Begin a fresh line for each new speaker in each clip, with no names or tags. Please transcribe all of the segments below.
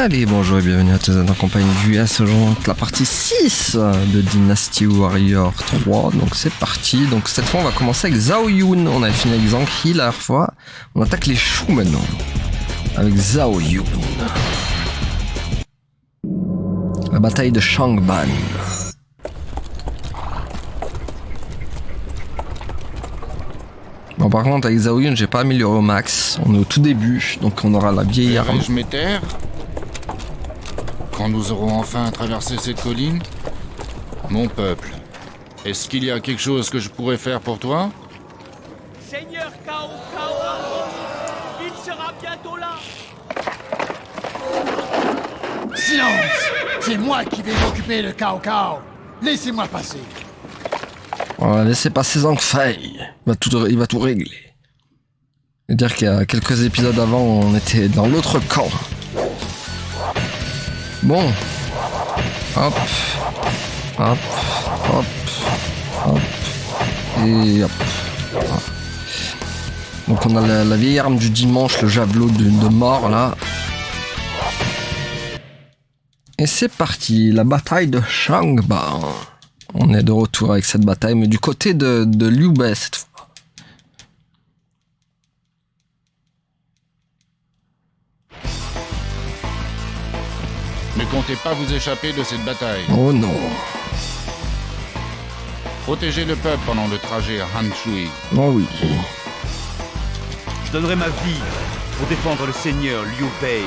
Allez, bonjour et bienvenue à tous en compagnie du US. Aujourd'hui, la partie 6 de Dynasty Warrior 3. Donc c'est parti. Donc cette fois, on va commencer avec Zhao Yun. On a fini avec Zhang He la dernière fois. On attaque les Shu maintenant. Avec Zhao Yun. La bataille de Shangban. Bon, par contre, avec Zhao Yun, j'ai pas amélioré au max. On est au tout début, donc on aura la vieille arme.
Je m'éterre quand nous aurons enfin traversé cette colline. Mon peuple, est-ce qu'il y a quelque chose que je pourrais faire pour toi?
Seigneur Cao Cao, il sera bientôt là.
Silence! C'est moi qui vais m'occuper de Cao Cao. Laissez-moi passer.
On va laisser passer Zhang Fei. Il va tout régler. Je veux dire qu'il y a quelques épisodes avant, on était dans l'autre camp. Bon. Hop. Hop. Hop. Hop. Et hop. Voilà. Donc on a la vieille arme du dimanche, le javelot de mort là. Et c'est parti, la bataille de Shangban. On est de retour avec cette bataille, mais du côté de Liu Bei cette fois.
Ne comptez pas vous échapper de cette bataille.
Oh non.
Protégez le peuple pendant le trajet à Hanshui.
Oh oui.
Je donnerai ma vie pour défendre le seigneur Liu Bei.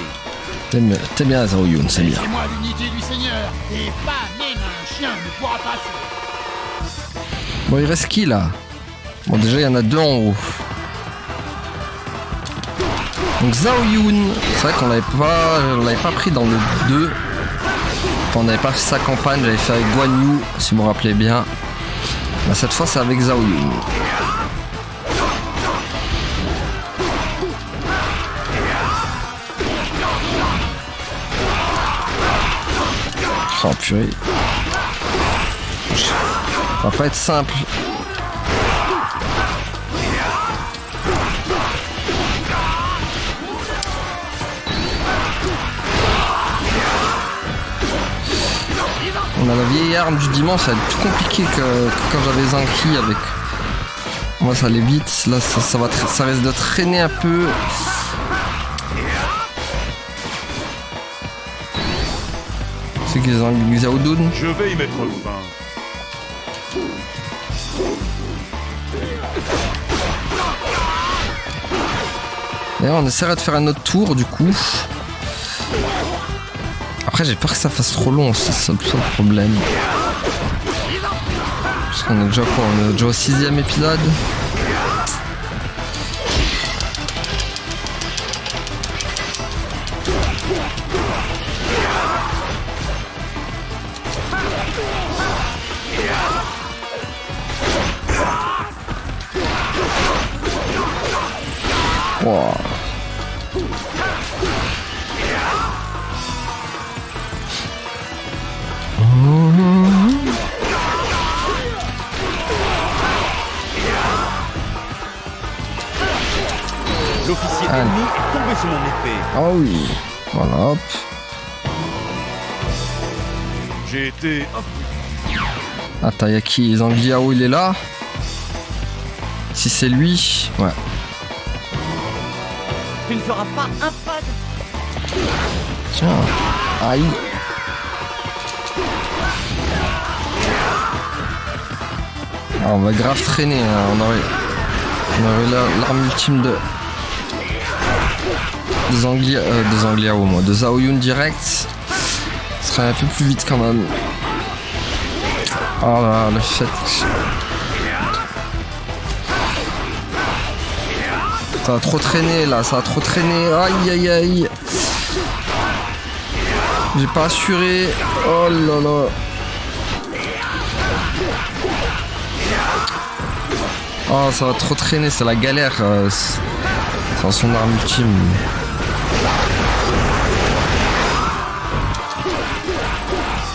T'es bien Zhao Yun, c'est bien.
Laissez-moi l'unité du Seigneur. Et pas même un chien ne pourra passer.
Bon, il reste qui là? Bon, déjà il y en a deux en haut. Donc Zhao Yun, c'est vrai qu'on l'avait pas pris dans le 2. Enfin, on n'avait pas fait sa campagne, j'avais fait avec Guan Yu, si vous me rappelez bien. Bah, cette fois c'est avec Zhao Yun. Oh purée. Ça va pas être simple. On a la vieille arme du dimanche, ça va être plus compliqué que quand j'avais Zhang He avec. Moi ça allait vite, là ça risque de traîner un peu. C'est qu'ils ont mis Zhao Yun.
Je vais y mettre fin.
D'ailleurs on essaiera de faire un autre tour du coup. Après j'ai peur que ça fasse trop long, c'est ça le problème. Parce qu'on est déjà quoi? On est déjà au 6e épisode. Wow.
L'officier ennemi est tombé sur mon épée.
Ah oui. Voilà, hop.
J'ai été...
Attends, y'a qui? Zhang Liao, il est là? Si c'est lui, ouais.
Tu ne feras pas un pas de...
Tiens. Aïe. Ah, on va grave traîner, hein. On aurait l'arme ultime de Zhang Liao, moi. De Zhao Yun direct. Ce serait un peu plus vite quand même. Oh là, le fait que... Ça va trop traîner là, ça va trop traîner. Aïe aïe aïe. J'ai pas assuré. Oh là là. Oh, ça va trop traîner, c'est la galère. C'est son arme ultime.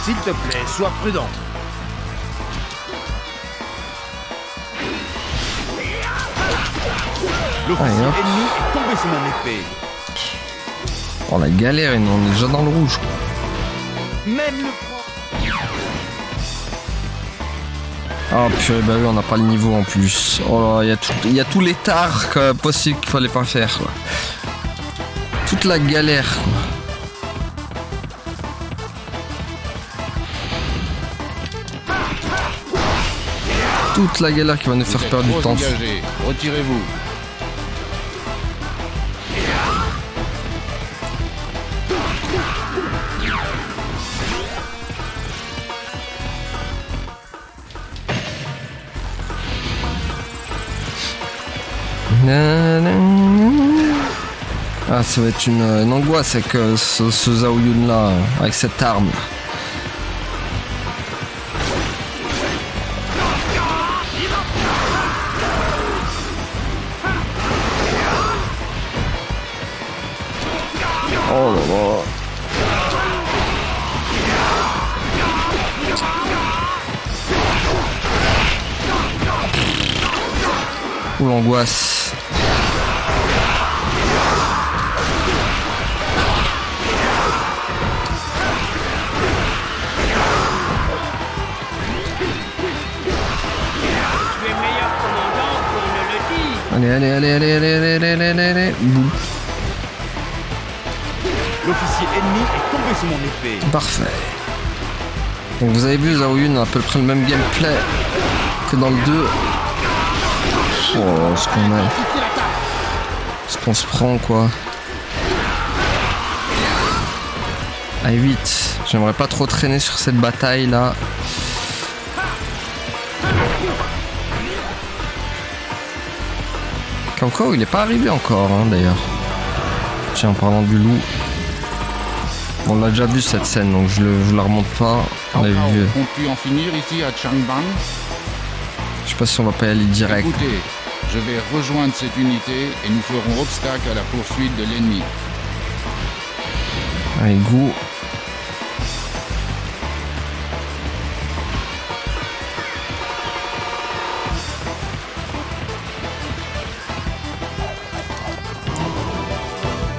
S'il te plaît, sois prudent. L'officier
Allez, hop.
ennemi est tombé sur mon épée.
Oh la galère, on est déjà dans le rouge.
Même le
Ah purée, bah oui, on n'a pas le niveau en plus. Oh là, il y a tous les tares possibles qu'il fallait pas faire, quoi. Toute la galère, quoi. Toute la galère qui va nous faire perdre du temps.
Engagé. Retirez-vous.
Ah, ça va être une angoisse avec ce Zhao Yun là, avec cette arme. Oh là là. Ouh, l'angoisse. Allez. Boum.
L'officier ennemi est tombé sous mon épée.
Parfait. Donc vous avez vu, Zhao Yun a à peu près le même gameplay que dans le 2. Oh, ce qu'on se prend, quoi. À 8. J'aimerais pas trop traîner sur cette bataille là. Cao Cao, il est pas arrivé encore, hein, d'ailleurs. Tiens, en parlant du loup. On l'a déjà vu cette scène, donc je la remonte pas. On l'a vu.
On peut en finir ici à Changban.
Je sais pas si on va pas y aller direct.
Écoutez, je vais rejoindre cette unité et nous ferons obstacle à la poursuite de l'ennemi.
Allez, go.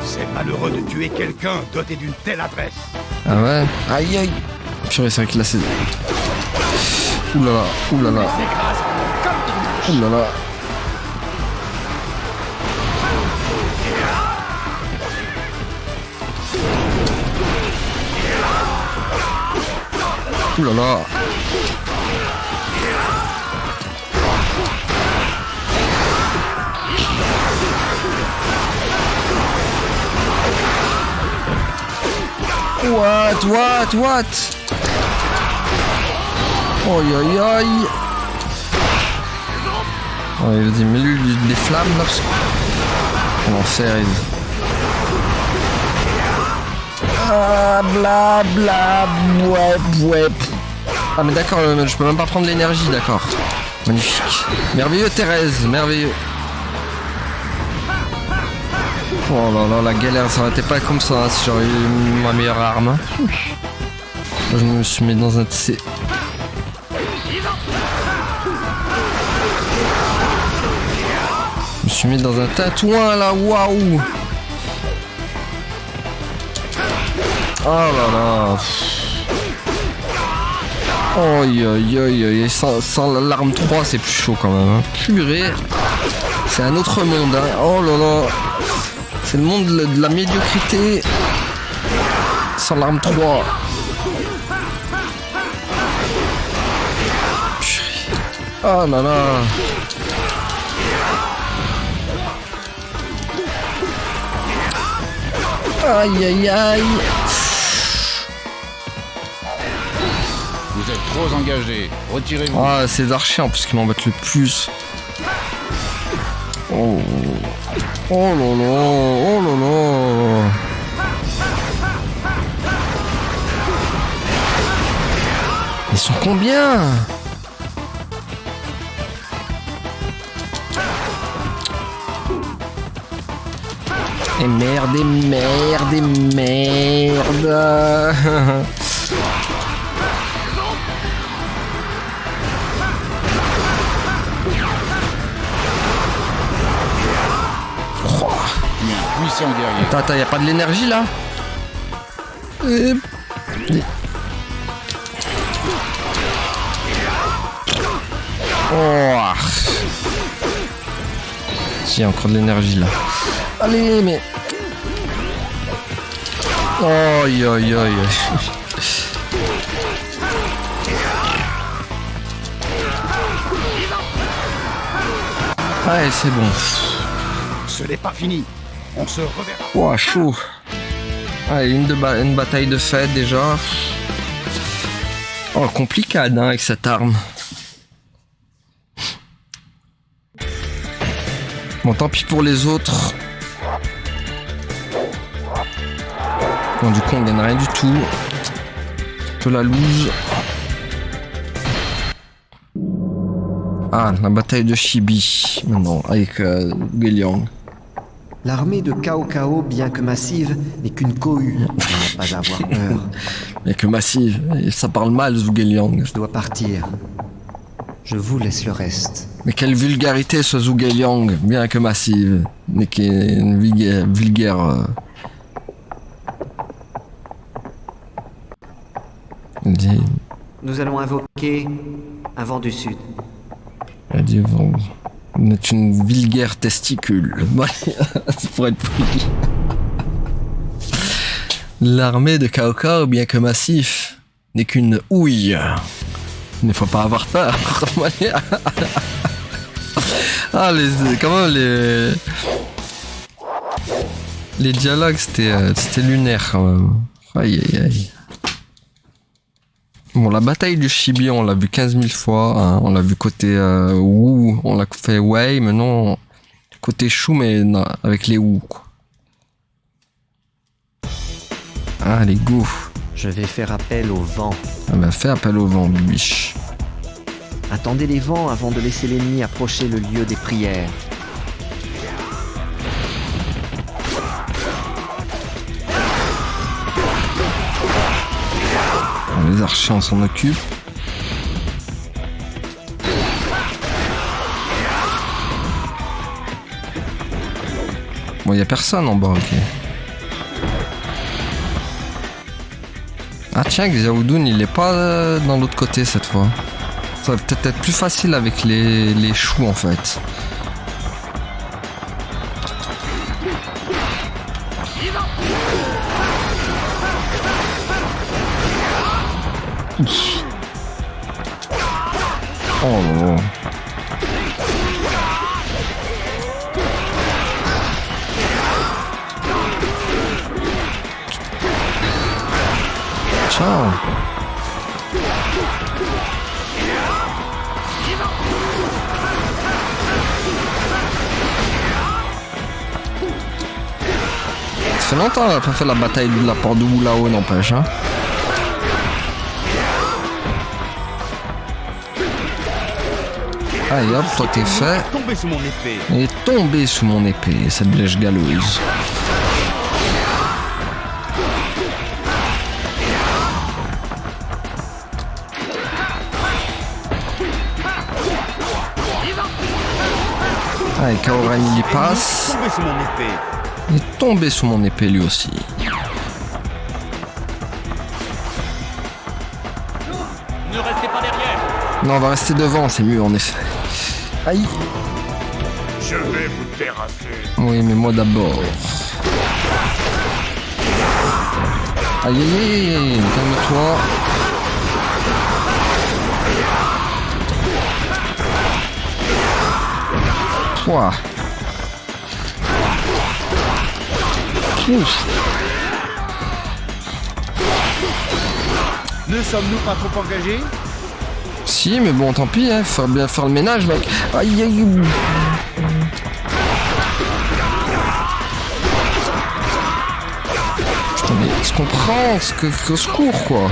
C'est malheureux de tuer quelqu'un doté d'une telle adresse.
Ah ouais. Aïe. Purée, c'est vrai que là c'est... Ouh là là. Ouh là là. Ouh là là. What? Aïe. Ouais, vas-y, mets-lui des flammes là, parce que... Comment faire, Ah, bla, ouais. Ah, mais d'accord, je peux même pas prendre l'énergie, d'accord. Magnifique. Merveilleux, Thérèse, merveilleux. Oh là là, la galère, ça aurait été pas comme ça, hein, si j'aurais eu ma meilleure arme. Je me suis mis dans un... Je me suis mis dans un tatouin là, waouh. Oh là là. Aïe. Sans l'arme 3, c'est plus chaud quand même. Hein. Purée. C'est un autre monde. Hein. Oh là là. C'est le monde de la médiocrité. Sans l'arme 3. Purée. Oh là là. Aïe.
Vous êtes trop engagés. Retirez-vous.
Ah, ces archers en plus qui m'embêtent le plus. Oh là là. Ils sont combien? Et merde.
sens, guerrier.
Attends, y a pas de l'énergie là? Oh. Si, y a encore de l'énergie là. Allez, mais... Aïe, aïe, aïe. Ouais, c'est bon.
Ce n'est pas fini. On se reverra.
Ouah, chaud. Allez, une bataille de fête déjà. Oh, complicade hein, avec cette arme. Bon, tant pis pour les autres. Bon, du coup, on gagne rien du tout. Un peu la loose. Ah, la bataille de Chibi, maintenant, avec Guiliang.
L'armée de Cao Cao, bien que massive, n'est qu'une cohue. Il n'y a pas à avoir peur.
Mais que massive, ça parle mal, Zhuge-Liang.
Je dois partir. Je vous laisse le reste.
Mais quelle vulgarité ce Zhuge-Liang, bien que massive, mais qui est une vulgaire. Elle dit,
Nous allons invoquer un vent du sud.
vous êtes une vulgaire testicule. Ça pourrait être poli. L'armée de Cao Cao, bien que massif, n'est qu'une houille. Il ne faut pas avoir peur. Ah, quand même, les dialogues, c'était lunaire quand même. Aïe, aïe, aïe. Bon, la bataille du Chibi, on l'a vu 15 000 fois. Hein. On l'a vu côté Wu, on l'a fait Wei, mais non, côté Shu, mais non, avec les Wu, quoi. Ah, les go.
Je vais faire appel au vent.
Ah bah, fais appel au vent, bibiche.
Attendez les vents avant de laisser l'ennemi approcher le lieu des prières.
Les archers, on s'en occupe. Bon, y a personne en bas, ok. Ah tiens, Xiao Dun, il est pas dans l'autre côté cette fois. Ça va peut-être être plus facile avec les choux en fait. Oh là là. Ciao. Ça fait longtemps qu'on n'a pas fait la bataille de la porte de Wulao, n'empêche, hein. Allez hop, toi t'es fait.
Tombez sous mon épée.
Il est tombé sous mon épée, cette blèche galeuse. Allez, Kaoran il y passe.
Tombez sous mon épée.
Il est tombé sous mon épée lui aussi.
Ne restez pas derrière.
Non, on va rester devant, c'est mieux en effet. Aïe.
Je vais vous terrasser.
Oui, mais moi d'abord. Aïe, aïe, aïe, calme-toi. Pouah. Ouf.
Ne sommes-nous pas trop engagés?
Si, mais bon, tant pis, hein, faut bien faire le ménage, mec. Aïe, aïe. Putain, mais je comprends, que secours, quoi.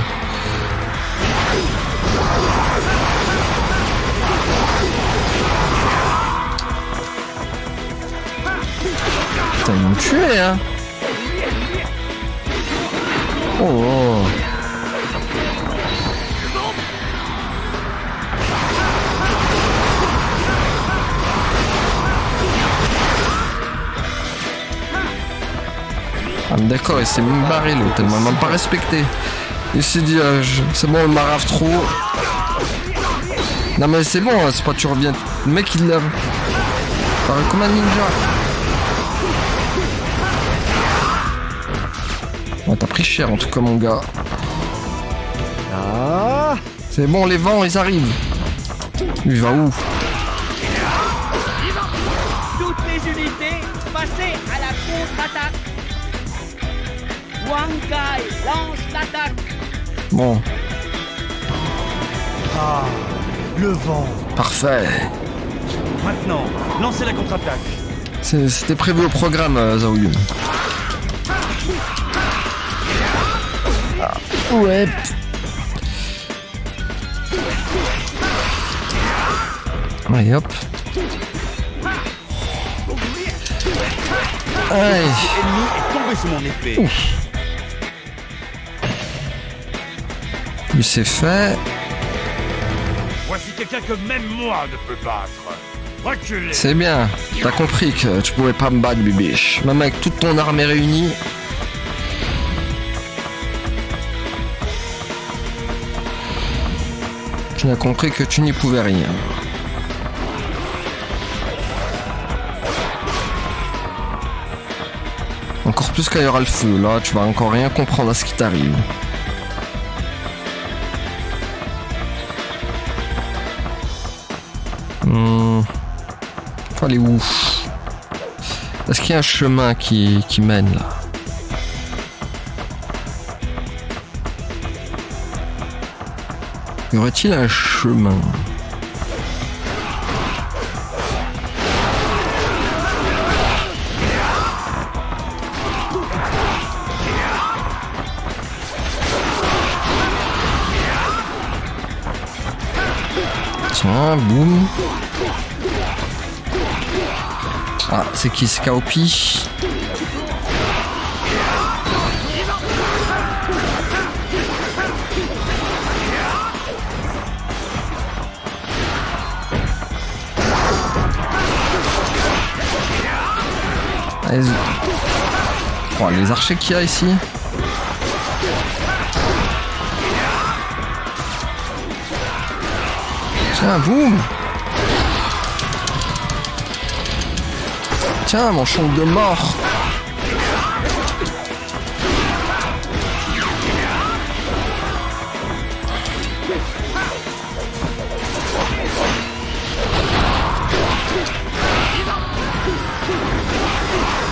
Putain, ils m'ont tué, hein. Oh, oh. D'accord, il s'est même barré l'autre, il m'a même pas respecté. Il s'est dit, c'est bon, il m'arrave trop. Non mais c'est bon, c'est pas tu reviens. Le mec il l'a... Pareil comme un ninja. Ouais, t'as pris cher en tout cas mon gars.
Ah,
C'est bon, les vents ils arrivent. Lui il va où?
Toutes les unités, passez à la contre-attaque. Wang Kai lance l'attaque.
Bon,
Ah, le vent.
parfait.
Maintenant, lancez la contre-attaque.
C'était prévu au programme, Zhao Yun. Ah, ouais. Allez hop. Allez.
Ennemi est tombé sous mon épée.
Ouf. Lui c'est fait.
Voici quelqu'un que même moi ne peux battre. Reculez.
C'est bien. T'as compris que tu pouvais pas me battre, bibiche. Même avec toute ton armée réunie. Tu n'as compris que tu n'y pouvais rien. Encore plus quand il y aura le feu, là, tu vas encore rien comprendre à ce qui t'arrive. Faut aller où? Est-ce qu'il y a un chemin qui mène là? Y aurait-il un chemin? Tiens, boum. Ah, c'est qui ce Kaopi? Oh, les archers qu'il y a ici. Tiens, boum. Tiens, mon champ de mort.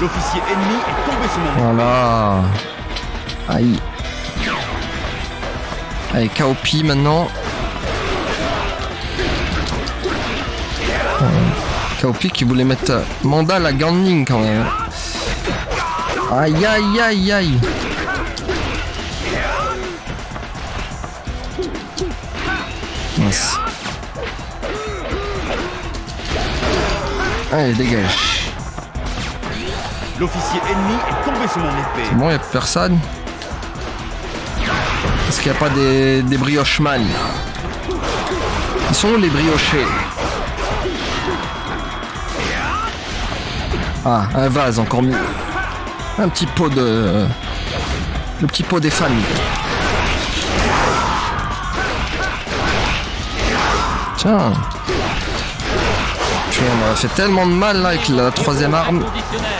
L'officier ennemi est tombé sous mon épée.
Voilà. Aïe. Allez, Kaopi maintenant. Kaopi qui voulait mettre Mandal à Ganning quand même. Aïe aïe aïe aïe. Mince. Allez, dégage.
L'officier ennemi est tombé sous mon épée.
C'est bon, y'a plus personne. Est-ce qu'il n'y a pas des brioches-man? Ils sont où les briochés? Ah, un vase, encore mieux. Un petit pot de... Le petit pot des familles. Tiens. Putain, on a fait tellement de mal là avec la troisième arme.
Conditionnel.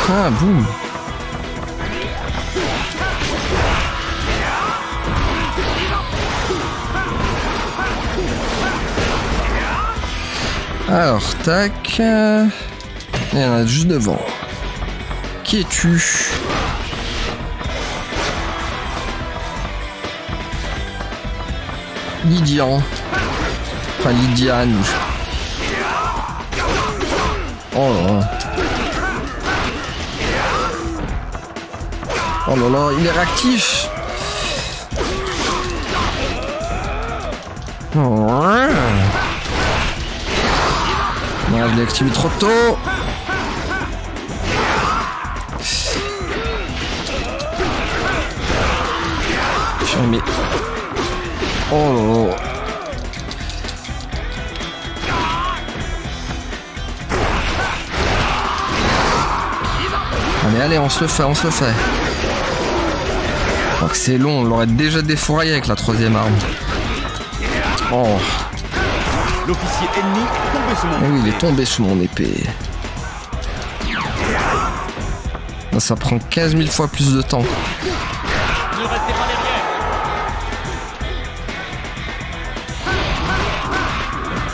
Ah, boum. Alors, tac. Il y en a juste devant. Qui es-tu? Lydian. Enfin, Lydiane. Oh là là. Oh là là, il est réactif. Ouais. Non, je l'ai activé trop tôt. Mais... Oh là là. Allez, on se le fait. Donc c'est long, on l'aurait déjà défouraillé avec la troisième arme. Oh.
L'officier ennemi est tombé sous mon
Eh oui, il est tombé sous mon épée. Là, ça prend 15 000 fois plus de temps.
Ne restez pas derrière.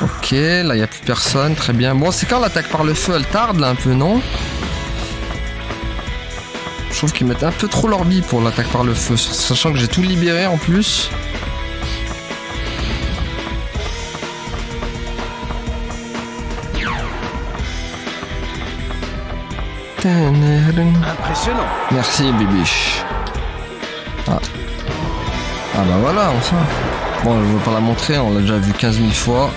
Ok, là il n'y a plus personne, très bien. Bon, c'est quand l'attaque par le feu, elle tarde là un peu, non? Je trouve qu'ils mettent un peu trop leur bille pour l'attaque par le feu, sachant que j'ai tout libéré en plus.
impressionnant.
Merci Bibiche. Ah bah voilà, enfin. Bon, je ne vais pas la montrer, on l'a déjà vu 15 000 fois.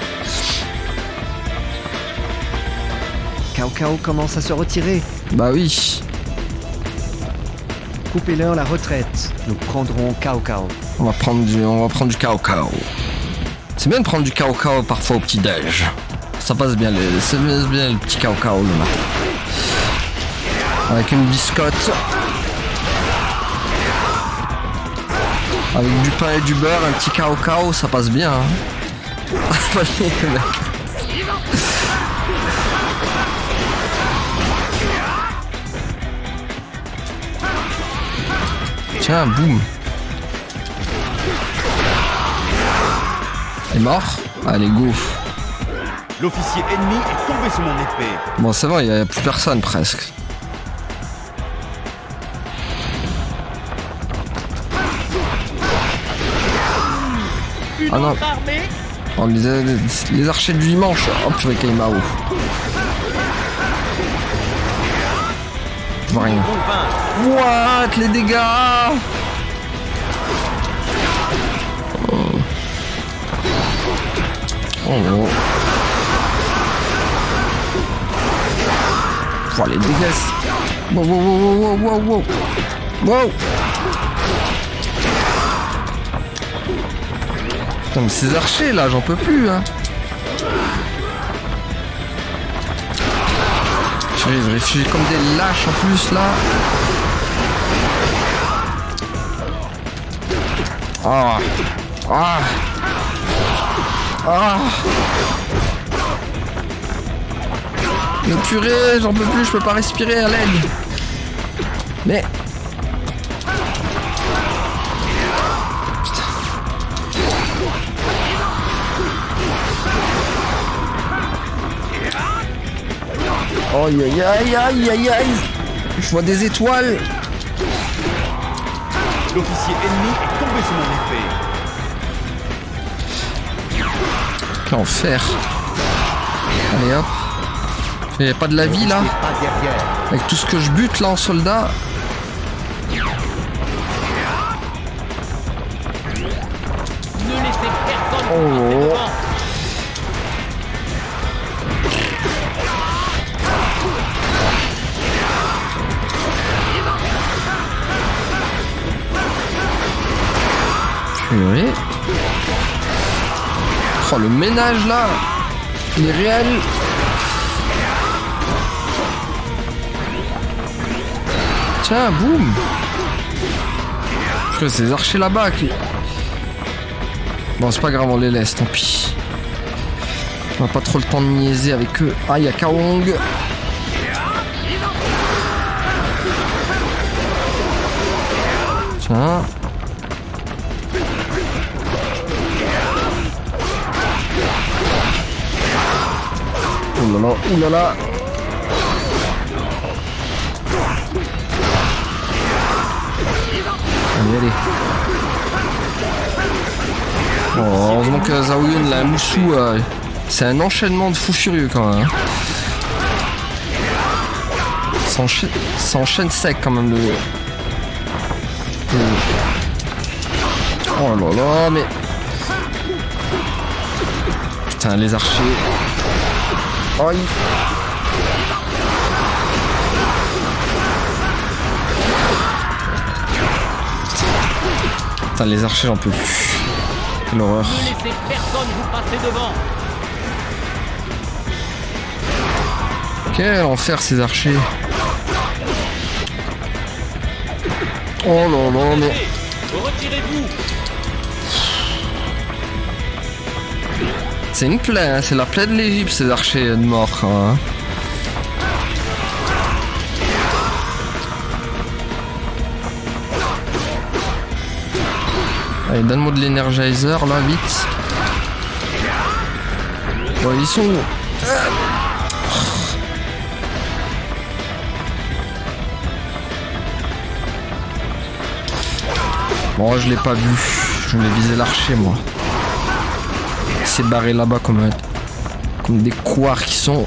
Cao Cao commence à se retirer.
Bah oui.
Coupez-leur la retraite. Nous prendrons Cao Cao.
On va prendre du Cao Cao. C'est bien de prendre du Cao Cao parfois au petit-déj. Ça passe bien, ça passe bien le petit Cao Cao le matin. Avec une biscotte. Avec du pain et du beurre, un petit Cao Cao, ça passe bien. Hein. Allez, le mec. Tiens, boum. Elle est mort? Allez, go.
L'officier ennemi est tombé sous mon épée.
Bon, c'est bon, il n'y a plus personne presque.
Une
Ah non.
autre armée.
Oh, les archers du dimanche. Oh purée, Kaimao. Je vois rien. What? Les dégâts? Oh non. Oh, les dégâts. Wow, wow, wow, wow, wow, wow. Putain, mais ces archers là, j'en peux plus, hein. Ils réfugient comme des lâches en plus là. Ah. Ah. Ah. Mais purée, j'en peux plus, je peux pas respirer à l'aide. Mais... Aïe aïe aïe aïe aïe aïe. Je vois des étoiles.
L'officier ennemi est tombé sous mon épée.
Quel enfer. Allez hop. Il n'y a pas de la vie là.
Pas derrière.
Avec tout ce que je bute là en soldat.
Ne laissez personne
Oh.
passer devant.
Purée. Oh le ménage là. Il est réel. Tiens, boum. Putain, ces archers là-bas qui... Bon, c'est pas grave, on les laisse, tant pis. On n'a pas trop le temps de niaiser avec eux. Ah, il y a Kaong. Tiens. Oh là là, oh là là. Allez, allez. Oh, heureusement que Zhao Yun, la Moussou, c'est un enchaînement de fous furieux quand même. Hein. Ça enchaîne sec quand même le... Oh là là, mais... Putain, les archers... Aïe. Putain, les archers, j'en peux plus. Quelle horreur.
Ne laissez personne vous passer devant.
Quel enfer ces archers. Oh là là, mais...
Retirez-vous.
C'est une plaie, hein. C'est la plaie de l'Égypte, ces archers de mort. Hein. Allez, donne-moi de l'énergizer, là, vite. Bon, ils sont où? Bon, je l'ai pas vu. Je voulais viser l'archer, moi. Il s'est barré là-bas comme des couards qui sont...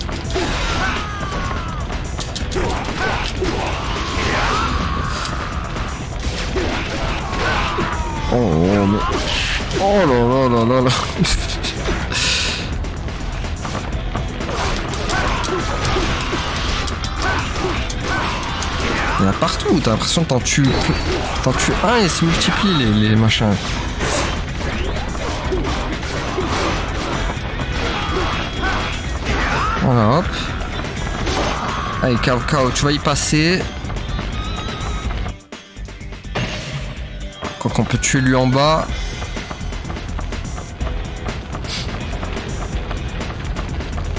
Oh, mais... Oh là là là là là. Il y en a partout, t'as l'impression que t'en tues un et se multiplient les machins. Voilà, hop. Allez, Cao Cao, tu vas y passer. Quoi qu'on peut tuer lui en bas.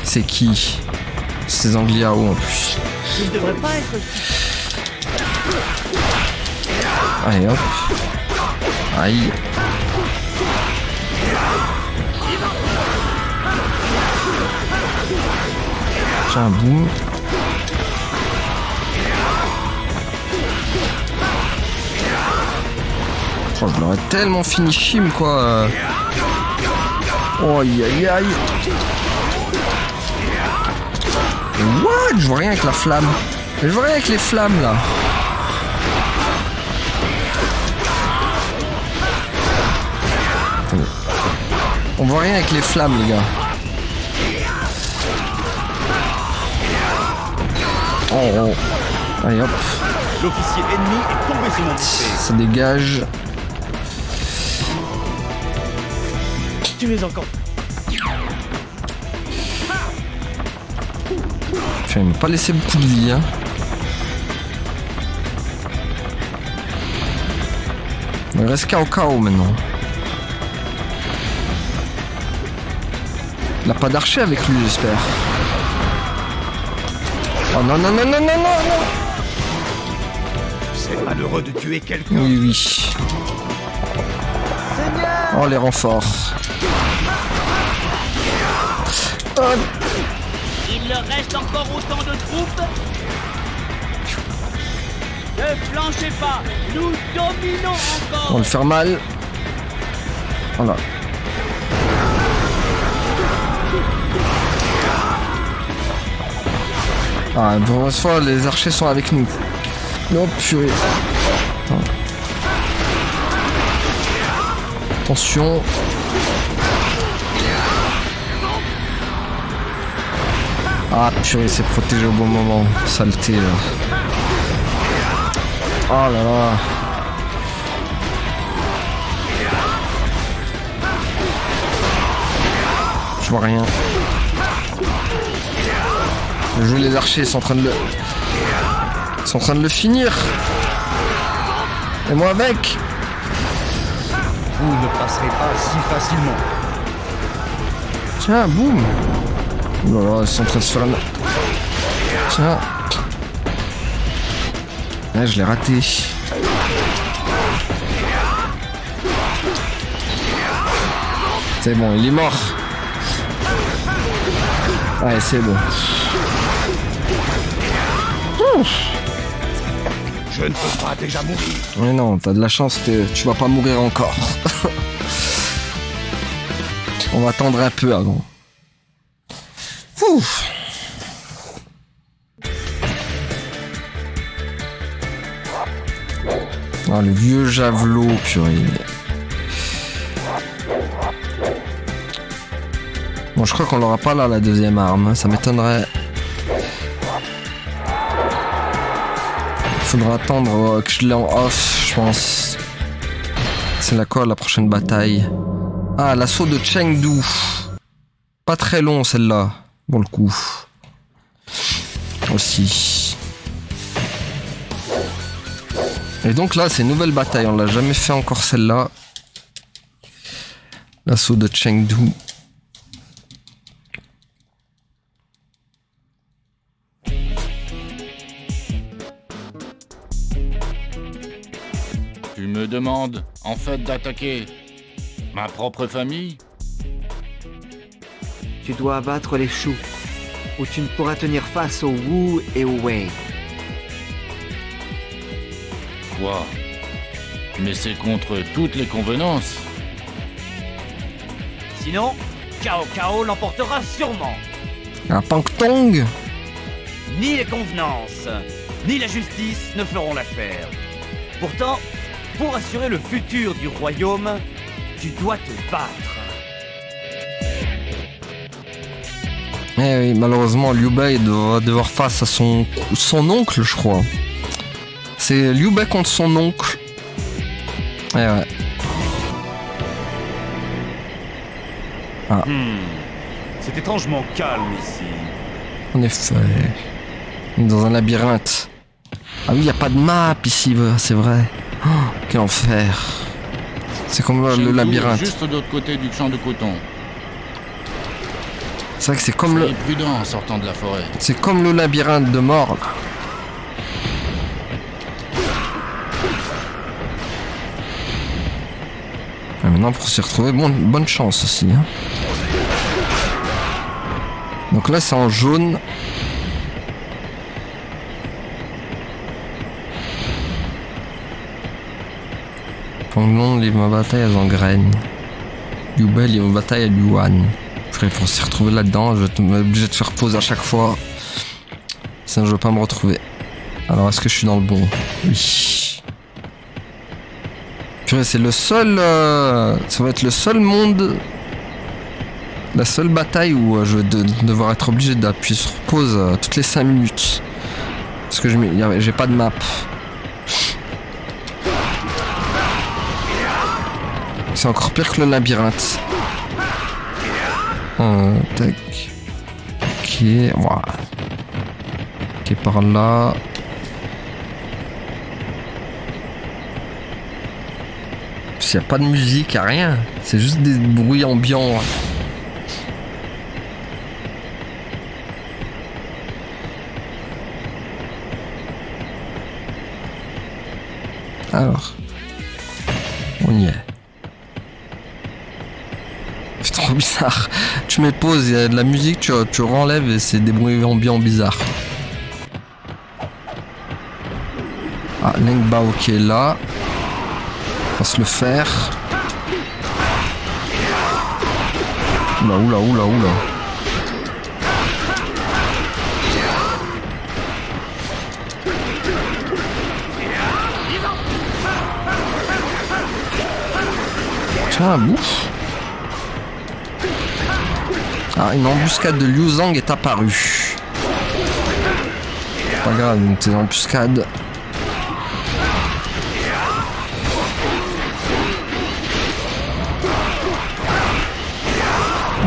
C'est qui? Ces Angliao en plus.
Il ne devrait pas être...
Allez hop. Aïe. Tiens, boum. Oh, je l'aurais tellement fini chim quoi. Oh aïe aïe aïe. What? Je vois rien avec la flamme. Je vois rien avec les flammes là. On voit rien avec les flammes les gars. Oh oh. Allez hop.
L'officier ennemi est tombé sous mon bouclier.
Ça dégage.
Tu es encore...
Je vais pas laisser beaucoup de vie hein. Il reste Cao Cao maintenant. Il n'a pas d'archer avec lui j'espère. Oh non non non non non non non.
C'est malheureux de tuer quelqu'un.
Oui oui. Oh les renforts. Oh.
Il leur reste encore autant de troupes. Ne flanchez pas, nous dominons
On va
encore.
le faire mal. Voilà. Ah, pour cette fois, les archers sont avec nous. Non, purée. Attends. Attention. Ah, purée, c'est protégé au bon moment. Saleté, là. Oh là là. Je vois rien. Le jeu, les archers sont en train de le... Ils sont en train de le finir. Et moi avec.
Vous ne passerez pas si facilement.
Tiens, boum. Oh là là, ils sont en train de se faire... Tiens. Ah, je l'ai raté. C'est bon, il est mort. Ouais, c'est bon.
Je ne peux pas déjà mourir.
Mais non, t'as de la chance, tu vas pas mourir encore. On va attendre un peu avant. Ouf. Ah, le vieux javelot, purée. Bon, je crois qu'on l'aura pas là, la deuxième arme. Ça m'étonnerait. Il faudra attendre que je l'ai en off, je pense. C'est la quoi la prochaine bataille? Ah, l'assaut de Chengdu. Pas très long celle-là, pour le coup. Aussi. Et donc là, c'est une nouvelle bataille. On l'a jamais fait encore celle-là. L'assaut de Chengdu.
Tu me demandes, en fait, d'attaquer ma propre famille?
Tu dois abattre les Shu, ou tu ne pourras tenir face aux Wu et aux Wei.
Quoi? Mais c'est contre toutes les convenances.
Sinon, Cao Cao l'emportera sûrement.
Un Pangtong.
Ni les convenances, ni la justice ne feront l'affaire. Pourtant, pour assurer le futur du royaume, tu dois te battre.
Eh oui, malheureusement, Liu Bei doit devoir face à son oncle, je crois. C'est Liu Bei contre son oncle. Eh ouais. Ah.
C'est étrangement calme ici.
En effet. On est dans un labyrinthe. Ah oui, il n'y a pas de map ici, c'est vrai. Oh, quel enfer. C'est comme le
Chengdu,
labyrinthe.
Juste de l'autre côté du champ de coton.
C'est vrai que c'est comme
Soyez prudent en sortant de la forêt.
C'est comme le labyrinthe de mort, là. Et maintenant, pour s'y retrouver, bonne chance aussi. Hein. Donc là, c'est en jaune. Pendant les batailles, elles engrainent. Liu Bei, les batailles à Yuan. Pour s'y retrouver là-dedans, je vais être obligé de faire pause à chaque fois. Sinon, je ne vais pas me retrouver. Alors, est-ce que je suis dans le bon? Oui. Purée, c'est le seul... ça va être le seul monde... La seule bataille où je vais devoir être obligé d'appuyer sur pause toutes les 5 minutes. Parce que j'ai pas de map. C'est encore pire que le labyrinthe. Tac. Ok, voilà. Ok, par là. Il n'y a pas de musique, il n'y a rien. C'est juste des bruits ambiants. Alors. On y est. C'est trop bizarre. Tu mets pause, il y a de la musique, tu renlèves et c'est des bruits ambiants bizarres. Ah, Leng Bao qui est là. On va se le faire. Oula, oula, oula, oula. Tiens, bouffe. Ah, une embuscade de Liu Zhang est apparue. Pas grave, c'est une embuscade.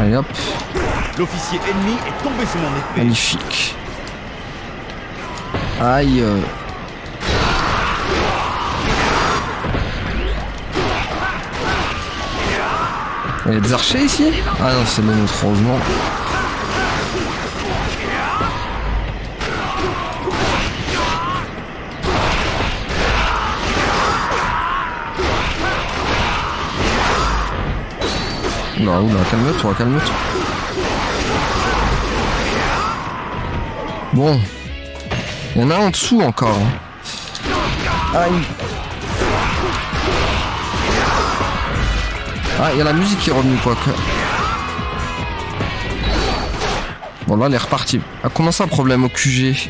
Allez hop.
L'officier ennemi est tombé sous mon épée.
Magnifique. Aïe. Il y a des archers ici? Ah non, c'est le nôtre, heureusement. Oula, oula, calme-toi, calme-toi. Bon. Il y en a en dessous encore. Aïe. Ah, il y a la musique qui est revenue, quoi. Bon, là, elle est repartie. Ah, comment ça, problème au QG?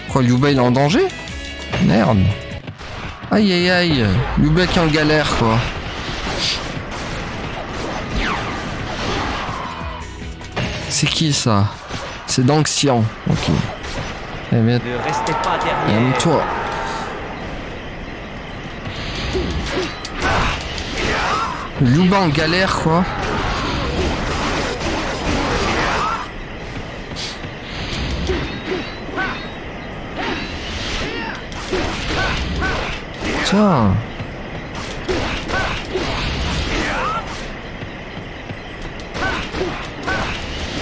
Quoi, Liu Bei, il est en danger? Merde. Aïe, aïe, aïe. Liu Bei qui est en galère, quoi. C'est qui, ça? C'est Dang Xiang. Ok. Eh bien,
Ne restez pas derrière.
calme-toi. Liu Bang en galère quoi. Tiens.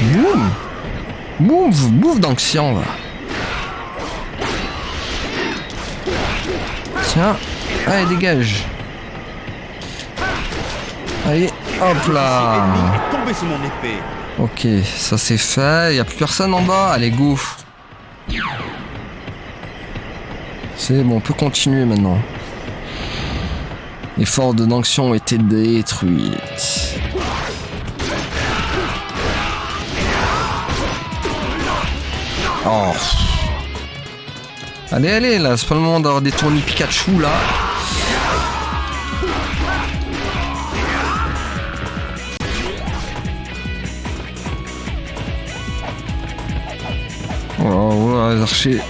Boum. Boum d'anxion là. Tiens. Allez dégage. Allez, hop là.
Tombez sur mon épée.
Ok, ça c'est fait. Y a plus personne en bas. Allez, go. C'est bon, on peut continuer maintenant. Les forts de Nangxiong ont été détruites. Oh. Allez, là, c'est pas le moment d'avoir des tournis Pikachu là. Oh, les archers.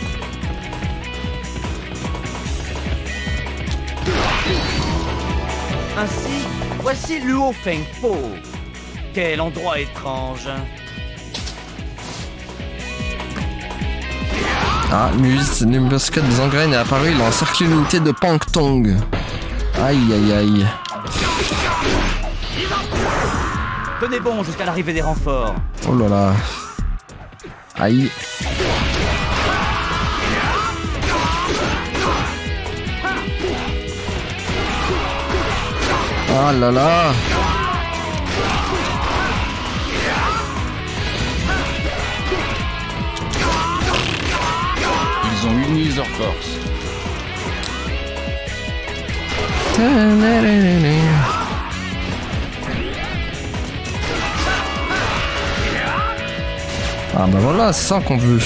Ainsi, voici Luo Fengpo. Quel endroit étrange.
Ah, l'embuscade des engraines est apparu, il a encerclé l'unité de Pangtong. Aïe.
Tenez bon jusqu'à l'arrivée des renforts.
Oh là là. Aïe. Ah là là.
Ils ont uni leurs forces.
Ah bah voilà, c'est ça qu'on veut.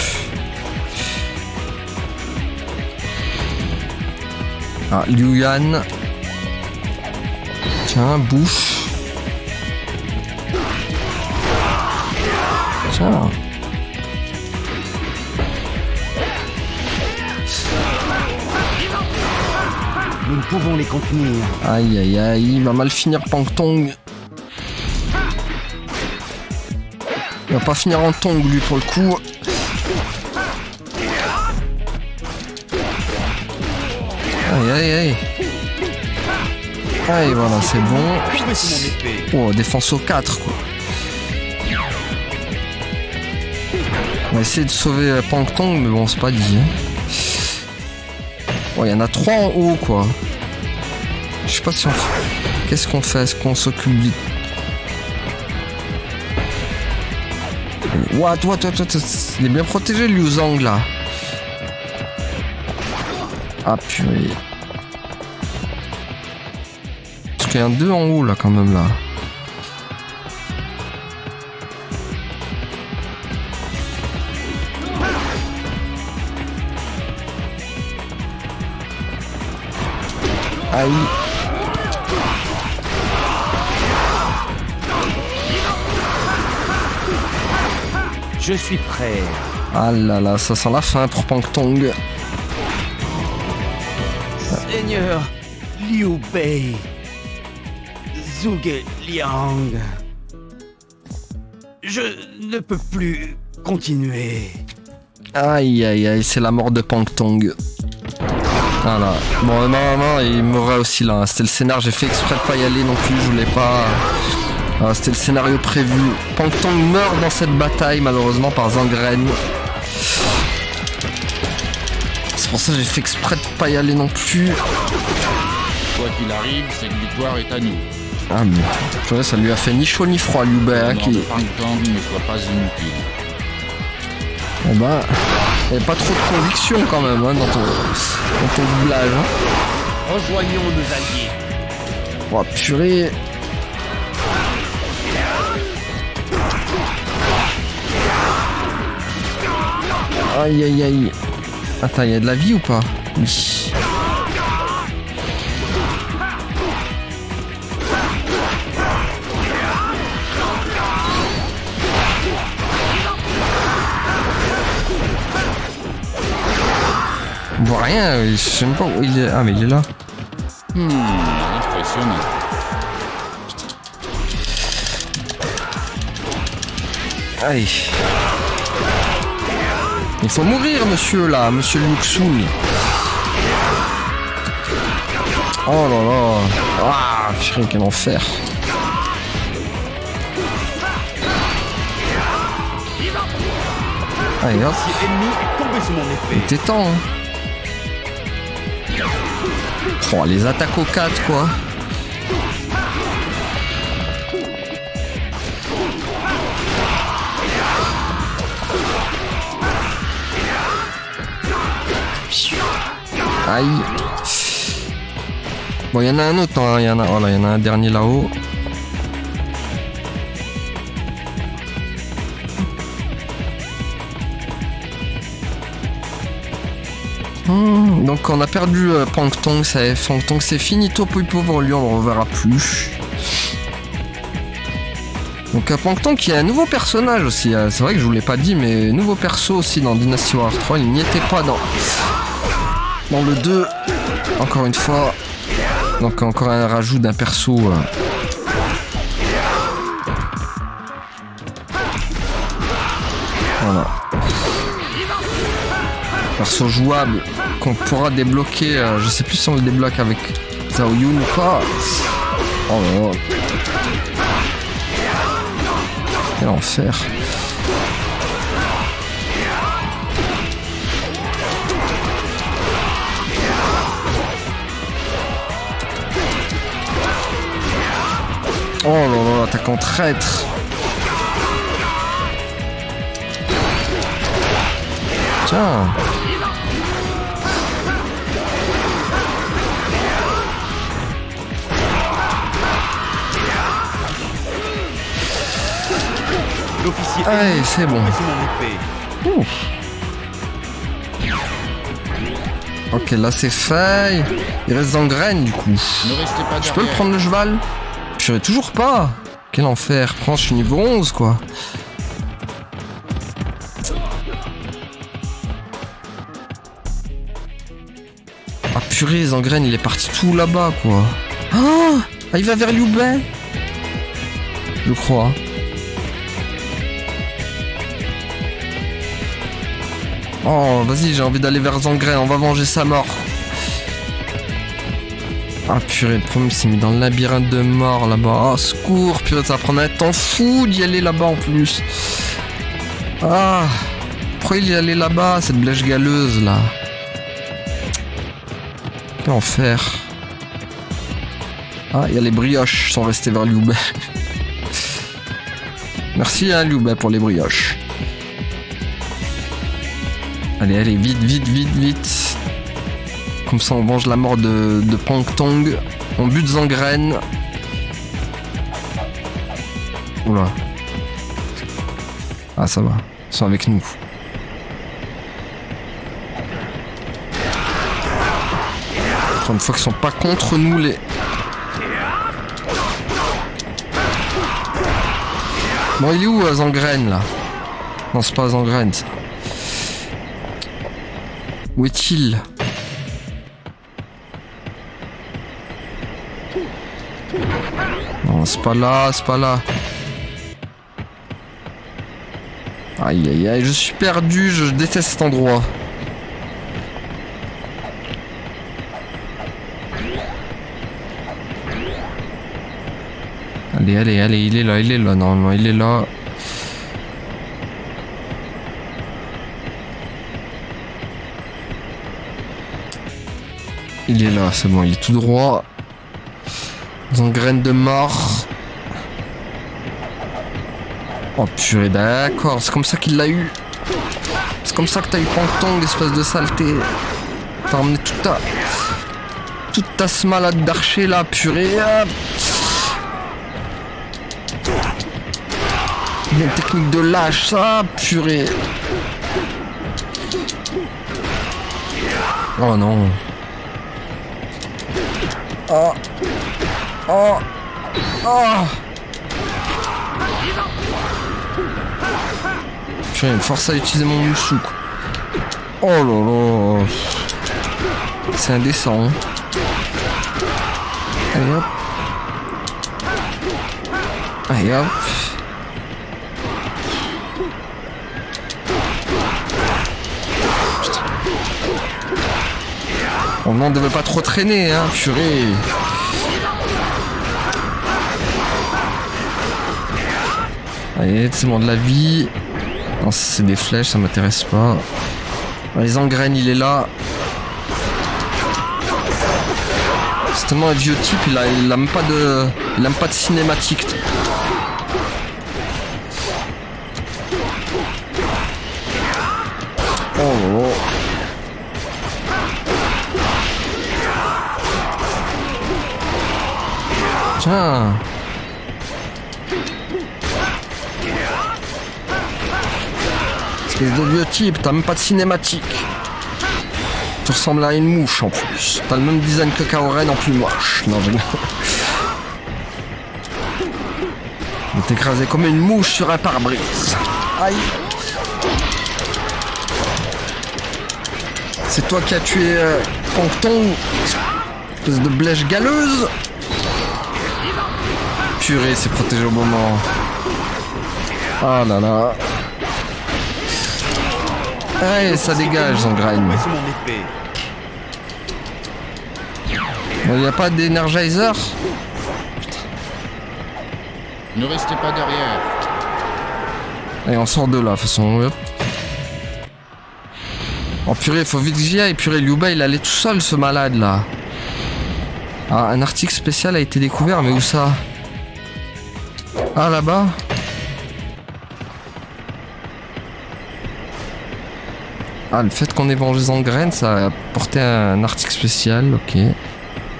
Ah, Liu Yan. Tiens, bouffe. Tiens.
Nous ne pouvons les contenir.
Aïe, il va mal finir Pangtong. Il va pas finir en tong lui pour le coup. Aïe. Allez, voilà, c'est bon.
Tombez sur mon épée.
Oh, défense au 4 quoi. On va essayer de sauver Pangtong, mais bon, c'est pas dit. Oh, il y en a 3 en haut quoi. Je sais pas si on fait... Qu'est-ce qu'on fait? Est-ce qu'on s'occupe vite? What? Il est bien protégé Liu Zhang là. Ah purée. Parce qu'il y a un 2 en haut là quand même là. Aïe.
Je suis prêt.
Ah là là, ça sent la fin pour Pangtong.
Seigneur Liu Bei. Zhuge Liang. Je ne peux plus continuer.
Aïe, c'est la mort de Pangtong. Voilà. Bon, normalement, il mourrait aussi là. C'était le scénar, j'ai fait exprès de pas y aller non plus, je voulais pas... Ah, c'était le scénario prévu. Pangtong meurt dans cette bataille, malheureusement, par Zangraine. C'est pour ça que j'ai fait exprès de pas y aller non plus.
Quoi qu'il arrive, cette victoire est à nous.
Ah, mais purée, ça lui a fait ni chaud ni froid, Liu Bei, hein,
Le
qui...
Pangtong ne soit pas inutile.
Bon bah, il n'y a pas trop de conviction quand même hein, dans ton doublage. Hein.
Rejoignons nos alliés.
Oh purée. Aïe. Attends, il y a de la vie ou pas? Oui. On voit rien, je sais même pas où il est. Ah mais il est là.
Impressionnant.
Allez. Il faut mourir, monsieur, là, monsieur Luxung. Oh là là. Ah, purée, quel enfer. Allez, hop.
Si ennemi est tombé sous mon
Il
épée.
était temps, hein. Oh, les attaques aux 4, quoi. Aïe. Bon, il y en a un autre, hein. Il y en a un dernier là-haut. Donc on a perdu Pangtong, Pangtong c'est finito pour lui, on le reverra plus. Donc Pangtong qui est un nouveau personnage aussi, c'est vrai que je vous l'ai pas dit, mais nouveau perso aussi dans Dynasty Warrior 3, il n'y était pas dans le 2, encore une fois. Donc encore un rajout d'un perso. Voilà. Perso jouable qu'on pourra débloquer, je sais plus si on le débloque avec Zhao Yun ou pas. Oh là là. Quel enfer. Oh là là, attaquant traître. Tiens.
L'officier
Allez,
ennemi
c'est
est
bon.
tombé sous mon épée.
Ouf. Ok, là c'est fait. Il reste Zangraine du coup.
Ne restez pas derrière.
Je peux le prendre le cheval? Je serai toujours pas. Quel enfer. Prends, je suis niveau 11 quoi. Ah purée, Zangraine il est parti tout là-bas quoi. Ah, il va vers Liu Bei. Je crois. Oh, vas-y, j'ai envie d'aller vers Zangraine, on va venger sa mort. Ah purée, le problème c'est mis dans le labyrinthe de mort là-bas. Ah, secours, purée, ça va prendre un temps fou d'y aller là-bas en plus. Ah, pourquoi il y allait là-bas, cette blèche galeuse là? Quel enfer. Ah, il y a les brioches sont restées vers Liu Bei. Merci hein, Liu Bei pour les brioches. Allez, allez, vite, vite, vite, vite. Comme ça, on venge la mort de Pangtong. On bute Zangraine. Oula. Ah, ça va. Ils sont avec nous. Une fois qu'ils sont pas contre nous, les... Bon, il est où Zangraine, là? Non, c'est pas Zangraine, ça. Où est-il? Non, c'est pas là, c'est pas là. Aïe, aïe, aïe, je suis perdu, je déteste cet endroit. Allez, allez, allez, il est là, normalement, il est là. Il est là, c'est bon, il est tout droit. Zangraine de mort. Oh purée, d'accord, c'est comme ça qu'il l'a eu. C'est comme ça que t'as eu Pangtong, espèce de saleté. T'as emmené toute ta smalade d'archer là, purée. Il y a une technique de lâche, ça, purée. Oh non. Oh. Oh. Oh. Purée, il me force à utiliser mon Musou. Oh là là. C'est indécent. Allez hop. Allez hop. On n'en devait pas trop traîner, hein, purée. Allez, c'est bon de la vie. Non, c'est des flèches, ça m'intéresse pas. Les engraines, il est là. C'est tellement un vieux type, il a même pas de cinématique. Oh. Tiens. Espèce de vieux type, t'as même pas de cinématique. Tu ressembles à une mouche en plus. T'as le même design que Kaoren en plus moche. Non, je... Il est écrasé comme une mouche sur un pare-brise. Aïe. C'est toi qui as tué Plankton, espèce de blèche galeuse. Purée, c'est protégé au moment. Ah là là. Ouais, ça dégage, Zangraine.
C'est mon épée.
Il n'y a pas d'énergizer?
Ne restez pas derrière.
Allez, on sort de là, de toute façon. Hop. Oh purée, faut vite que j'y aille. Purée, Liu Bei, il allait tout seul, ce malade là. Ah, un article spécial a été découvert, mais où ça? Ah, là-bas. Ah, le fait qu'on ait vengé Zangraine, ça a apporté un article spécial, ok.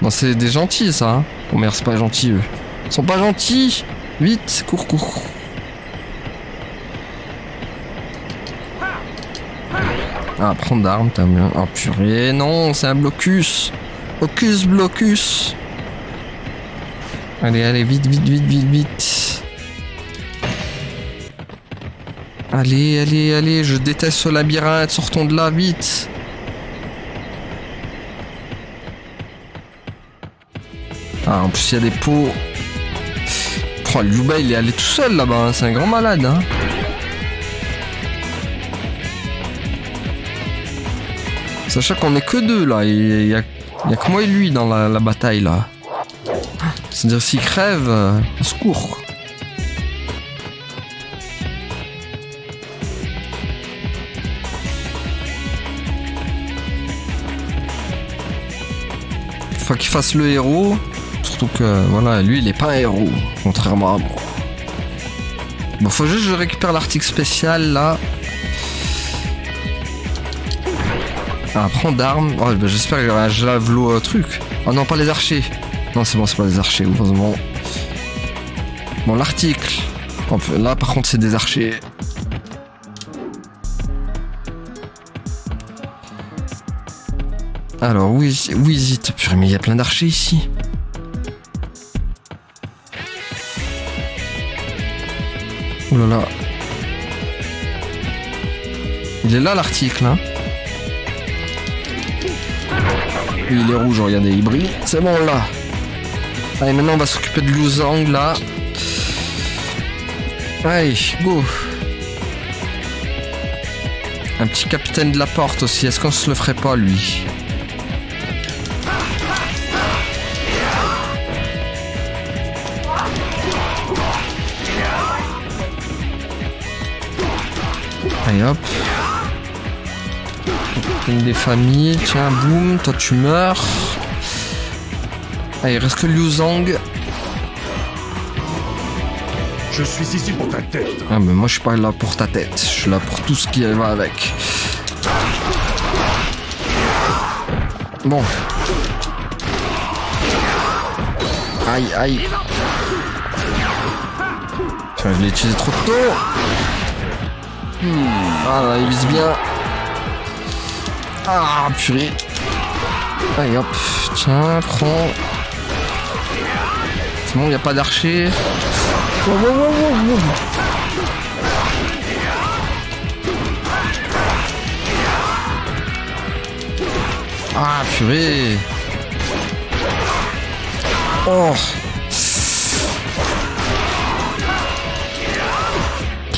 Non, c'est des gentils, ça. Hein. Oh merde, c'est pas gentil, eux. Ils sont pas gentils. Vite, cours. Ah, prendre d'armes, t'as bien. Oh purée, non, c'est un blocus. Blocus. Allez, vite. Allez, je déteste ce labyrinthe, sortons de là, vite. Ah, en plus, il y a des pots. Oh, Liu Bei, il est allé tout seul là-bas, hein. C'est un grand malade, hein. Sachant qu'on est que deux, là. Il y a que moi et lui dans la bataille, là. C'est-à-dire, s'il crève, au secours. Faut qu'il fasse le héros. Surtout que, voilà, lui, il est pas un héros. Contrairement à moi. Bon, faut juste que je récupère l'article spécial, là. Ah, prends d'armes. Oh, bah, j'espère qu'il y aura un javelot truc. Oh non, pas les archers. Non, c'est bon, c'est pas des archers, heureusement. Bon, l'article. Là, par contre, c'est des archers. Alors, oui, purée, mais il y a plein d'archers ici. Oh là là. Il est là, l'article, hein. Oui, il est rouge, regardez, il brille. C'est bon, là. Allez, maintenant, on va s'occuper de Liu Zhang, là. Allez, go. Un petit capitaine de la porte aussi. Est-ce qu'on se le ferait pas, lui? Allez, hop. Une des familles, tiens, boum, toi tu meurs. Allez, il reste que Liu Zhang.
Je suis ici pour ta tête.
Ah, mais moi je suis pas là pour ta tête, je suis là pour tout ce qui va avec. Bon. Aïe. Tiens, je l'ai utilisé trop tôt. Ah là, il vise bien. Ah, purée. Allez, hop. Tiens, prends. C'est bon, il n'y a pas d'archer. Wow. Ah, purée. Oh.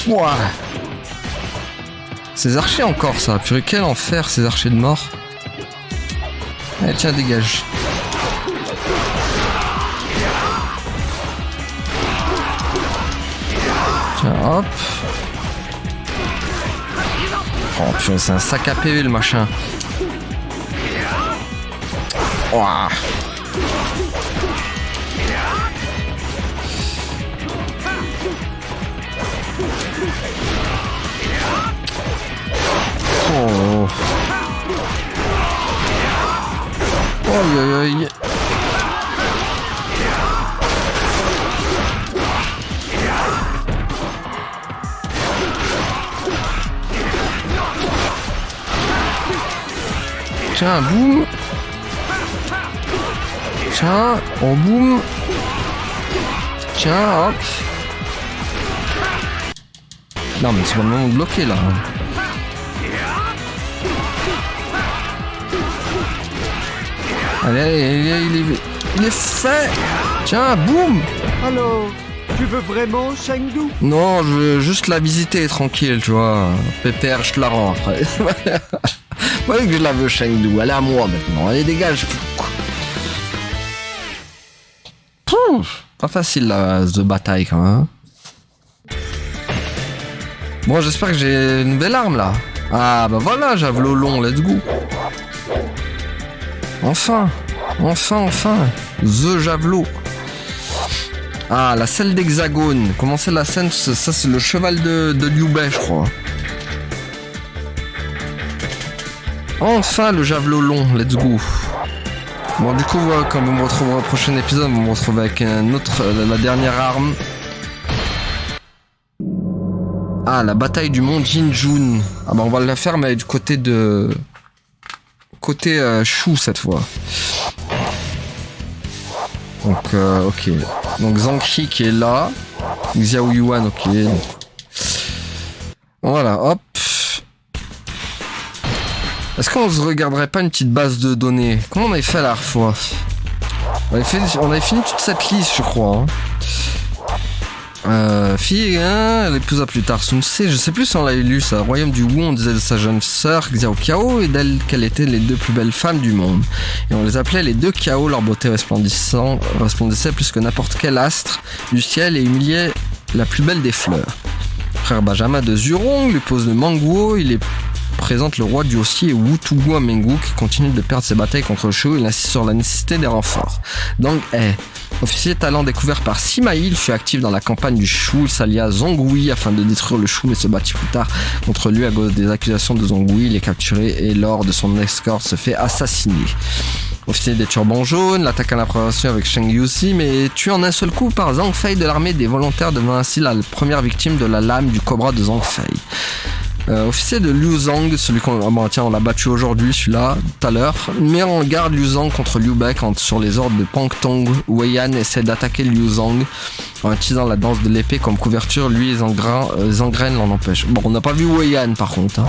Ouah. Ces archers encore, ça. Purée, quel enfer, ces archers de mort. Allez, tiens, dégage. Tiens, hop. Oh, purée, c'est un sac à PV, le machin. Ouah. Oh. Aïe aïe aïe. Tiens, boum. Tiens, on boum. Tiens, hop. Non mais c'est vraiment bloqué là. Allez, il est fait. Tiens, boum.
Alors, tu veux vraiment Chengdu?
Non, je veux juste la visiter tranquille, tu vois. Pépère, je te la rends après. Moi que je la veux Chengdu, elle est à moi maintenant. Allez, dégage. Pas facile la de bataille quand même. Bon, j'espère que j'ai une nouvelle arme là. Ah bah voilà, javelot long, let's go. Enfin. The javelot. Ah, la selle d'Hexagone. Comment c'est la scène? Ça, c'est le cheval de Liu Bei, je crois. Enfin, le javelot long, let's go. Bon, du coup, voilà, quand vous me retrouverez au prochain épisode, vous me retrouvez avec un autre, la dernière arme. Ah, la bataille du mont Jinjun. Ah bah, on va la faire, mais du côté de... Côté Shu, cette fois. Donc, ok. Donc, Zhang He qui est là. Xiao Yuan, ok. Donc. Voilà, hop. Est-ce qu'on se regarderait pas une petite base de données? Comment on avait fait la dernière fois? On avait fini toute cette liste, je crois. Hein. Fille, hein, elle épousa plus tard Sun Ce. Je sais plus si on l'avait lu ça. Royaume du Wu, on disait de sa jeune sœur Xiao Qiao et d'elle qu'elles étaient les deux plus belles femmes du monde. Et on les appelait les deux Qiao. Leur beauté resplendissait plus que n'importe quel astre du ciel et humiliait la plus belle des fleurs. Frère Benjamin de Zhurong lui pose le Manguo. Il est présente le roi du Hossi et Wu Tugu Mengu qui continue de perdre ses batailles contre le Shu. Il insiste sur la nécessité des renforts. Deng He, officier talent découvert par Sima Yi, il fut actif dans la campagne du Shu. Il s'allia à Zhonghui afin de détruire le Shu mais se battit plus tard contre lui à cause des accusations de Zhonghui. Il est capturé et lors de son escorte se fait assassiner. Officier des turbans jaunes, l'attaque à l'improvisation avec Sheng Yuxi mais tué en un seul coup par Zhang Fei de l'armée des volontaires, devenant ainsi la première victime de la lame du cobra de Zhang Fei. Officier de Liu Zhang, celui qu'on on l'a battu aujourd'hui, celui-là, tout à l'heure, met en garde Liu Zhang contre Liu Bei quand, sur les ordres de Pang Tong, Wei Yan essaie d'attaquer Liu Zhang en utilisant la danse de l'épée comme couverture. Lui et Zhangren l'en empêche. Bon, on n'a pas vu Wei Yan par contre. Hein.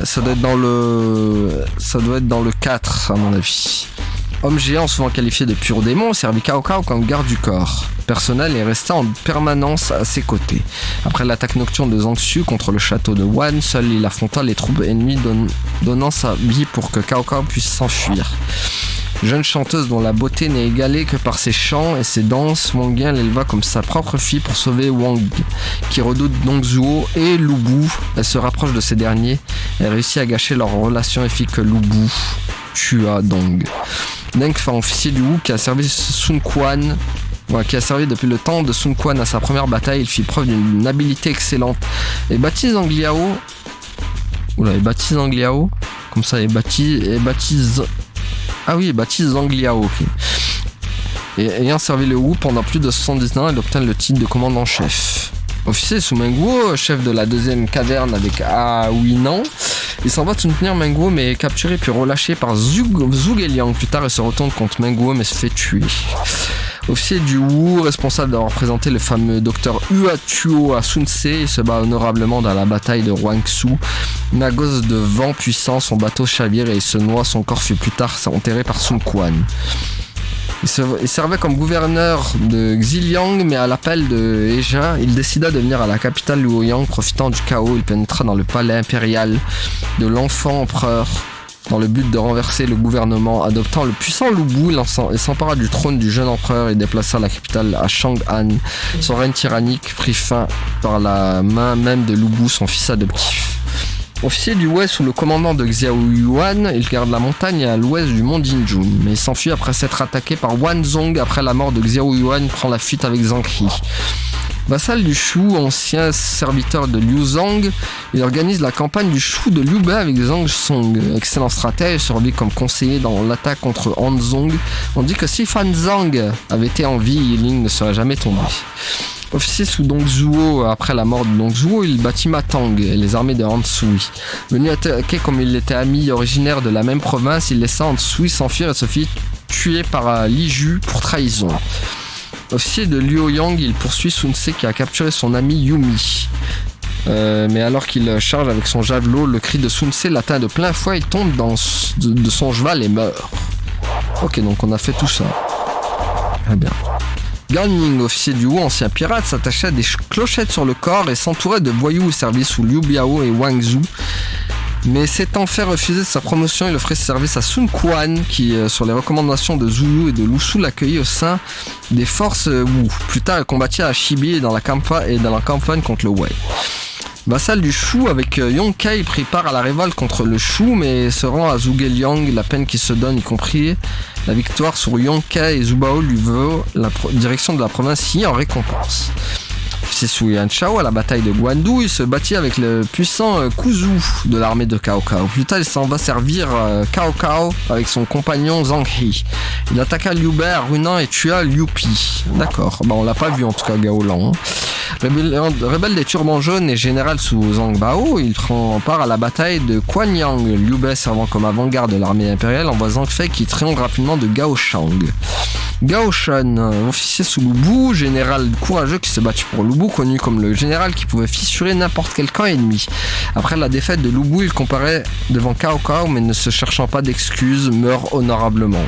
Ça doit être dans le 4 à mon avis. Homme géant souvent qualifié de pur démon, servi Cao Cao comme garde du corps personnel et resta en permanence à ses côtés. Après l'attaque nocturne de Zhang Xu contre le château de Wan, seul il affronta les troupes ennemies donnant sa vie pour que Cao Cao puisse s'enfuir. Jeune chanteuse dont la beauté n'est égalée que par ses chants et ses danses, Wang Yan l'éleva comme sa propre fille pour sauver Wang, qui redoute Dong Zhuo et Lu Bu. Elle se rapproche de ces derniers et réussit à gâcher leur relation et fit que Lu Bu tua Dong. Deng fait officier du Wu qui a servi Sun Quan, qui a servi depuis le temps de Sun Quan à sa première bataille. Il fit preuve d'une habileté excellente et baptise Zhang Liao. Comme ça, il baptise Zhang Liao. Okay. Et ayant servi le Wu pendant plus de 70 ans, il obtient le titre de commandant-chef. Officier sous Menguo, chef de la deuxième caverne avec Awinan, il s'en va de soutenir Menguo mais est capturé puis relâché par Zhuge Liang. Plus tard, il se retourne contre Menguo mais se fait tuer. Officier du Wu, responsable d'avoir présenté le fameux docteur Hua Tuo à Sun Ce, il se bat honorablement dans la bataille de Huangsu. Nagos de vent puissant, son bateau chavire et il se noie. Son corps fut plus tard enterré par Sun Quan. Il servait comme gouverneur de Xiliang, mais à l'appel de He, il décida de venir à la capitale Luoyang. Profitant du chaos, il pénétra dans le palais impérial de l'enfant empereur dans le but de renverser le gouvernement. Adoptant le puissant Lu Bu, il s'empara du trône du jeune empereur et déplaça la capitale à Chang'an. Son règne tyrannique prit fin par la main même de Lu Bu, son fils adoptif. Officier du Wei sous le commandement de Xiao Yuan, il garde la montagne à l'ouest du mont Jinjun, mais il s'enfuit après s'être attaqué par Wan Zong. Après la mort de Xiao Yuan, prend la fuite avec Zhang He. Vassal du Shu, ancien serviteur de Liu Zhang, il organise la campagne du Shu de Liu Bei avec Zhang Song. Excellent stratège, survit comme conseiller dans l'attaque contre Han Zong. On dit que si Fan Zhang avait été en vie, Yiling ne serait jamais tombé. Officier sous Dongzhuo, après la mort de Dongzhuo, il bâtit Matang et les armées de Han Sui. Venu attaquer comme il était ami originaire de la même province, il laissa Han Sui s'enfuir et se fit tuer par Li Ju pour trahison. Officier de Luoyang, il poursuit Sun Ce qui a capturé son ami Yumi. Mais alors qu'il charge avec son javelot, le cri de Sun Ce l'atteint de plein fouet, il tombe de son cheval et meurt. Ok, donc on a fait tout ça. Très bien. Gan Ning, officier du Wu, ancien pirate, s'attachait à des clochettes sur le corps et s'entourait de voyous servis sous Liu Biao et Wang Zhu. Mais s'étant fait refuser de sa promotion, il offrait ses services à Sun Quan, qui, sur les recommandations de Zhu Yu et de Lu Su, l'accueillit au sein des forces Wu. Plus tard, il combattit à Shibi et dans la campagne contre le Wei. Vassal du Shu, avec Yongkai, prit part à la révolte contre le Shu, mais se rend à Zhuge-Liang, la peine qu'il se donne, y compris la victoire sur Yongkai et Zhubao, lui vaut la direction de la province Yi en récompense. C'est sous Yan Chao à la bataille de Guandu, il se battit avec le puissant Kuzu de l'armée de Cao Cao. Plus tard, il s'en va servir Cao Cao avec son compagnon Zhang He. Il attaqua Liu Bei à Runan et tua Liu Pi. D'accord, on l'a pas vu en tout cas Gao Lang. Rebelle des turbans jaunes et général sous Zhang Bao, il prend part à la bataille de Quanyang. Liu Bei servant comme avant-garde de l'armée impériale envoie Zhang Fei qui triomphe rapidement de Gao Shang. Gao Shen, officier sous Lu Bu, général courageux qui se battit pour Lu Bu, connu comme le général qui pouvait fissurer n'importe quel camp ennemi. Après la défaite de Lu Bu, il comparaît devant Cao Cao, mais ne se cherchant pas d'excuses, meurt honorablement.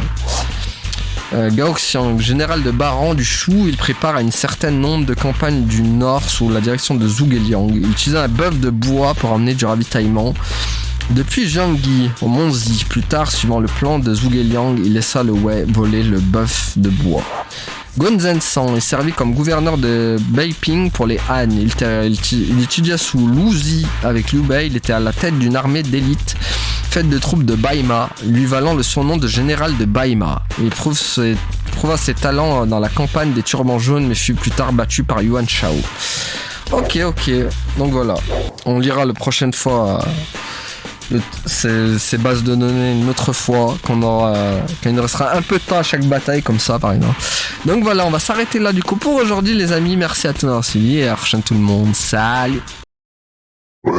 Gao Xiang, général de Baran du Shu, il prépare à une certaine nombre de campagnes du nord sous la direction de Zhuge-Liang. Il utilisait un bœuf de bois pour emmener du ravitaillement. Depuis Jiangyi au mont Zi, plus tard, suivant le plan de Zhuge-Liang, il laissa le Wei voler le bœuf de bois. Gonzen San est servi comme gouverneur de Beiping pour les Han. Il étudia sous Lu Zi avec Liu Bei. Il était à la tête d'une armée d'élite faite de troupes de Baima, lui valant le surnom de général de Baima. Il prouva ses talents dans la campagne des Turbans Jaunes, mais fut plus tard battu par Yuan Shao. Ok, donc voilà. On lira la prochaine fois ces bases de données une autre fois quand il nous restera un peu de temps à chaque bataille comme ça par exemple. Donc voilà, on va s'arrêter là du coup pour aujourd'hui les amis. Merci à tous d'avoir suivi et à la prochaine tout le monde. Salut.
Ouais,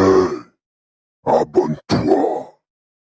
abonne-toi.